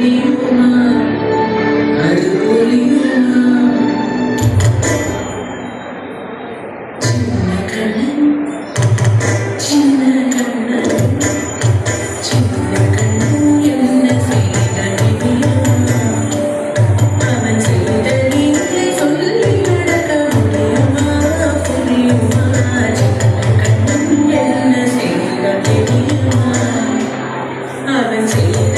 புரியுமா அது புரியுமா சின்ன கண்ணன் சின்ன கண்ணன் சின்ன கண்ணன் என்ன செய்த தெரியுமா அவன் செய்த நீங்களை சொல்லி நடக்க முடியுமா புரியுமா சின்ன கண்ணன் என்ன செய்த தெரியுமா அவன் செய்த